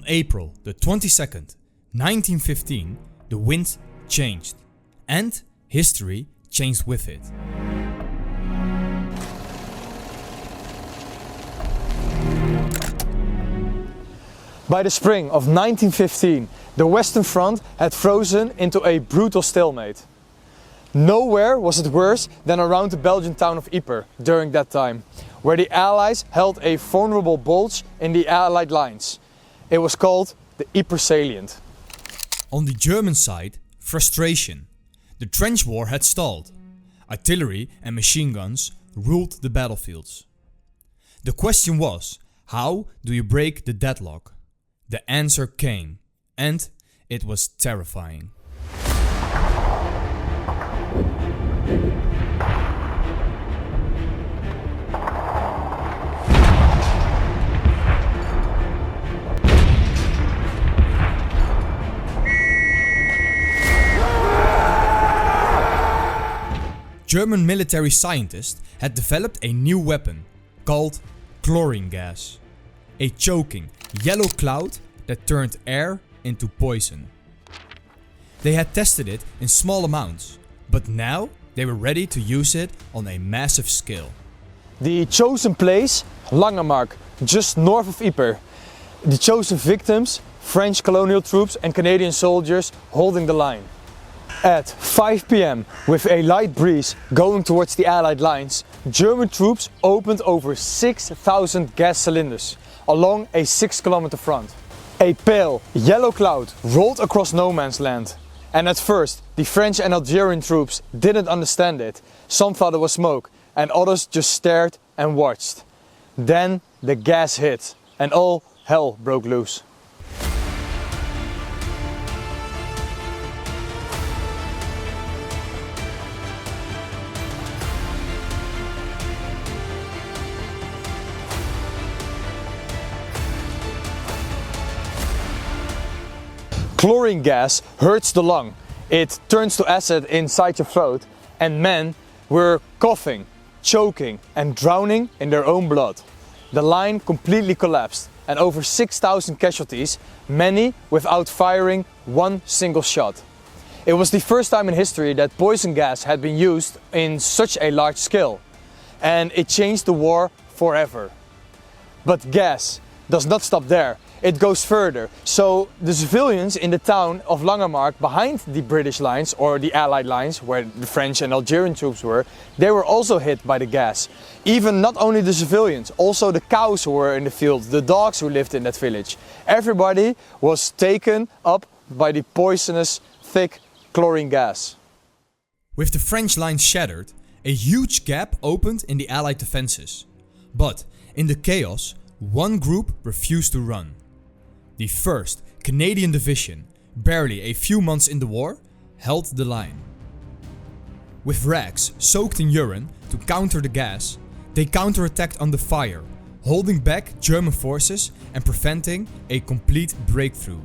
April the 22nd, 1915, the wind changed. And history changed with it. By the spring of 1915, the Western Front had frozen into a brutal stalemate. Nowhere was it worse than around the Belgian town of Ypres during that time, where the Allies held a vulnerable bulge in the Allied lines. It was called the Ypres Salient. On the German side, frustration. The trench war had stalled. Artillery and machine guns ruled the battlefields. The question was, how do you break the deadlock? The answer came, and it was terrifying. German military scientists had developed a new weapon called chlorine gas. A choking, yellow cloud that turned air into poison. They had tested it in small amounts, but now they were ready to use it on a massive scale. The chosen place, Langemark, just north of Ypres. The chosen victims, French colonial troops and Canadian soldiers holding the line. At 5 p.m, with a light breeze going towards the Allied lines, German troops opened over 6,000 gas cylinders along a 6-kilometer front. A pale, yellow cloud rolled across no man's land. And at first, the French and Algerian troops didn't understand it. Some thought it was smoke, and others just stared and watched. Then the gas hit, and all hell broke loose. Chlorine gas hurts the lung. It turns to acid inside your throat, and men were coughing, choking and drowning in their own blood. The line completely collapsed and over 6,000 casualties, many without firing one single shot. It was the first time in history that poison gas had been used in such a large scale, and it changed the war forever. But gas does not stop there. It goes further. So the civilians in the town of Langemark behind the British lines or the Allied lines where the French and Algerian troops were, they were also hit by the gas. Even not only the civilians, also the cows who were in the field, the dogs who lived in that village. Everybody was taken up by the poisonous, thick chlorine gas. With the French lines shattered, a huge gap opened in the Allied defenses. But in the chaos, one group refused to run. The 1st Canadian Division, barely a few months in the war, held the line. With rags soaked in urine to counter the gas, they counterattacked under fire, holding back German forces and preventing a complete breakthrough.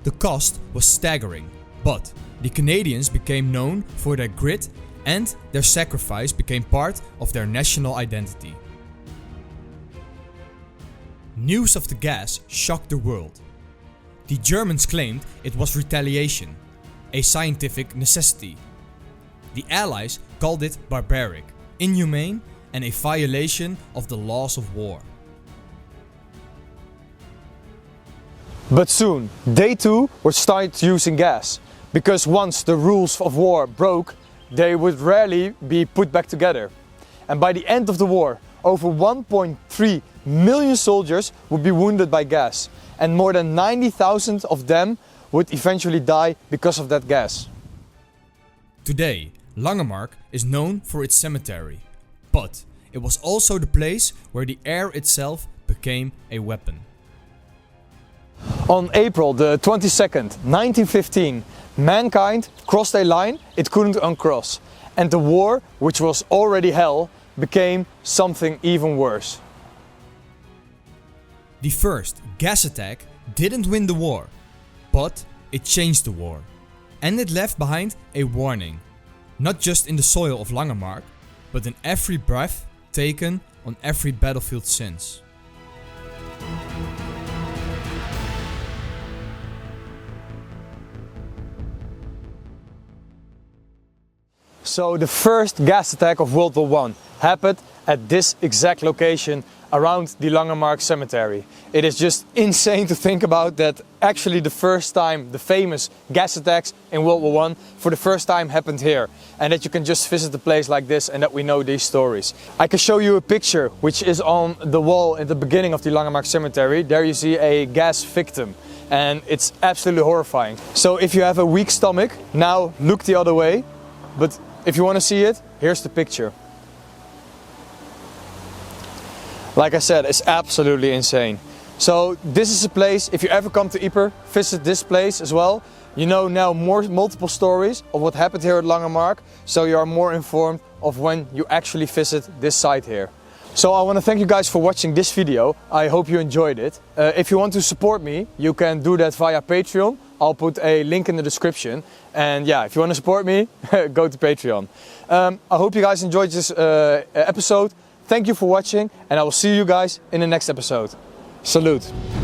The cost was staggering, but the Canadians became known for their grit and their sacrifice became part of their national identity. News of the gas shocked the world. The Germans claimed it was retaliation, a scientific necessity. The Allies called it barbaric, inhumane, and a violation of the laws of war. But soon, they too would start using gas, because once the rules of war broke, they would rarely be put back together. And by the end of the war, over 1.3 million soldiers would be wounded by gas, and more than 90,000 of them would eventually die because of that gas. Today, Langemark is known for its cemetery, but it was also the place where the air itself became a weapon. On April the 22nd, 1915, mankind crossed a line it couldn't uncross, and the war, which was already hell, became something even worse. The first gas attack didn't win the war, but it changed the war. And it left behind a warning, not just in the soil of Langemark, but in every breath taken on every battlefield since. So the first gas attack of World War I happened at this exact location around the Langemark cemetery. It is just insane to think about that actually the first time the famous gas attacks in World War I for the first time happened here, and that you can just visit a place like this and that we know these stories. I can show you a picture which is on the wall at the beginning of the Langemark cemetery. There you see a gas victim and it's absolutely horrifying. So if you have a weak stomach, now look the other way, but if you want to see it, here's the picture. Like I said, it's absolutely insane. So this is a place, if you ever come to Ypres, visit this place as well. You know now multiple stories of what happened here at Langemark, so you are more informed of when you actually visit this site here. So I want to thank you guys for watching this video. I hope you enjoyed it. If you want to support me, you can do that via Patreon. I'll put a link in the description. And yeah, if you want to support me, go to Patreon. I hope you guys enjoyed this episode. Thank you for watching, and I will see you guys in the next episode. Salute!